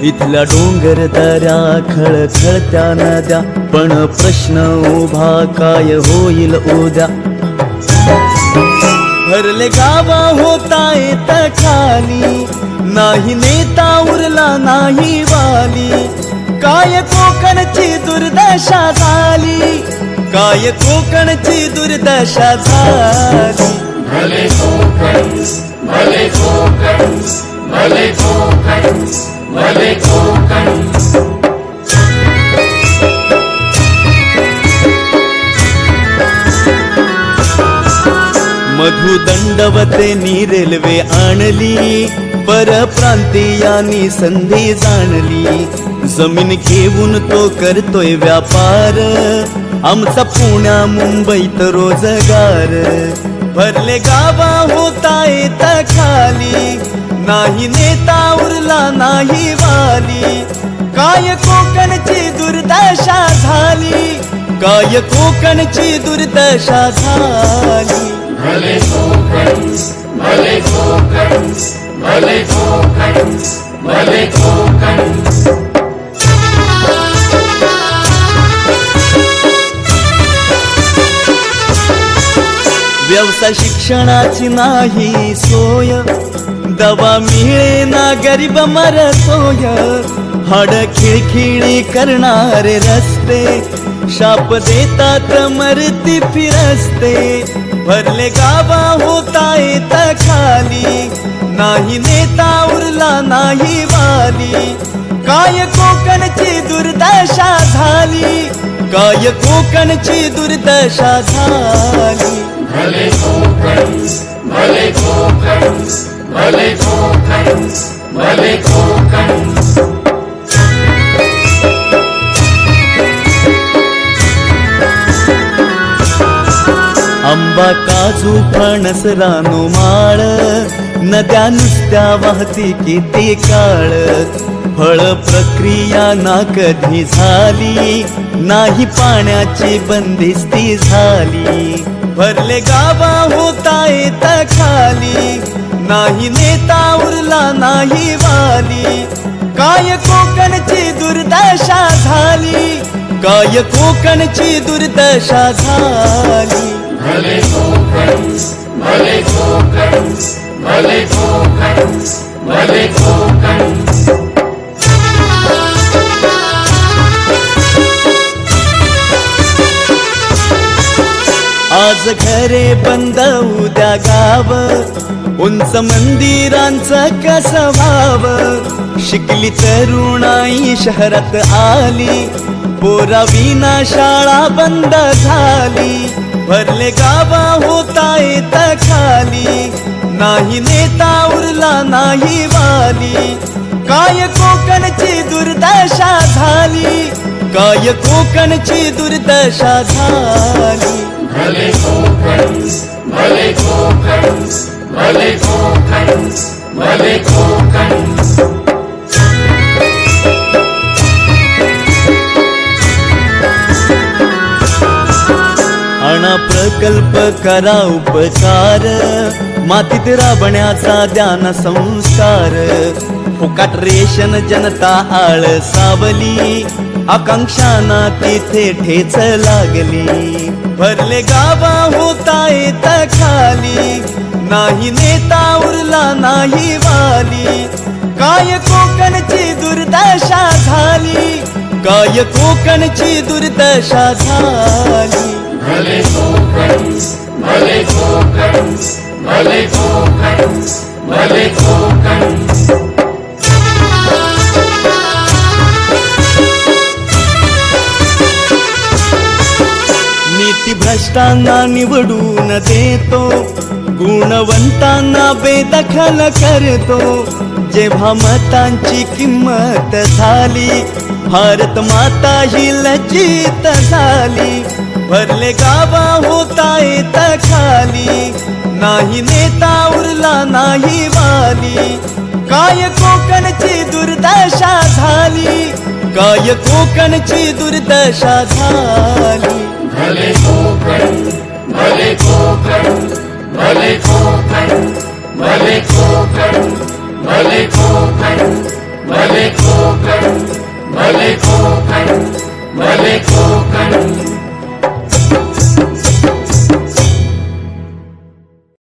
इथल्या डोंगर दऱ्या खळखळत्या नद्या, पण प्रश्न उभा काय होईल उद्या. भरले गावा होता येत खाली, नाही नेता उरला नाही वाली. काय कोकणची दुर्दशा झाली, काय कोकणची दुर्दशा झाली. भले कोकण, भले कोकण, भले कोकण, भले कोकण. मधुदंडवतेनी रेल्वे आणली, परप्रांतीयांनी संधी जाणली. जमीन घेऊन तो करतोय व्यापार, आमचा पुण्या मुंबईत रोजगार. भरले गावा होता येत खाली, नाही नेता उरला नाही वाली. काय कोकणची दुर्दशा झाली, काय कोकणची दुर्दशा झाली. भले कोकण, भले कोकण, भले कोकण, भले कोकण. व्यवसाय शिक्षणाची नाही सोय, दवा मिळे ना गरीब मरतोय. हाड खिळखिळी करणारे रस्ते, शाप देतात मरती फिरस्ते. भरले गावा होता येत खाली, नाही नेता उरला नाही वाली. काय कोकणची दुर्दशा झाली, काय कोकणची दुर्दशा झाली. भले कोकण, भले कोकण, भले कोकण, भले कोकण. आंबा काजू फणस रानो माळ, नद्या नुसत्या वाहती किती काळ. फळ प्रक्रिया ना कधी झाली, नाही पाण्याची बंदिस्ती झाली. भरले गावा होता येत खाली, नाही नेता उरला नाही वाली. काय कोकणची दुर्दशा झाली, काय कोकणची दुर्दशा झाली. भले कोकण, भले कोकण, भले कोकण, भले कोकण. आज घरे बंद उद्या गाव, उंच मंदिरांचं कसं व्हावं. शिकली तरुणाई शहरात आली, पोरा विना शाळा बंद झाली. भरले गावा होता येत खाली, नाही नेता उरला नाही वाली. काय कोकणची दुर्दशा झाली, काय कोकणची दुर्दशा झाली. भले कोकण, भले कोकण, भले कोकण, भले कोकण. आणा प्रकल्प करा उपकार, मातीत राबण्याचा द्यान संस्कार. फुकाट रेशन जनता आळसावली, आकांक्षांना तिथे ठेच लागली. भरले गावा होता येत खाली, नाही नेता उरला नाही वाली. काय कोकणची दुर्दशा झाली, काय कोकणची दुर्दशा झाली. भले कोकण, भले कोकण, भले कोकण, भले कोकण. नीती भ्रष्टांना निवडून देतो, गुणवंतांना बेदखल करतो. जेव्हा मतांची किंमत झाली, भारत माता ही लज्जित झाली. भरले गावा होता येत खाली, नाही नेता उरला नाही वाली. काय कोकणची दुर्दशा झाली, काय कोकणची दुर्दशा झाली. भले कोकण,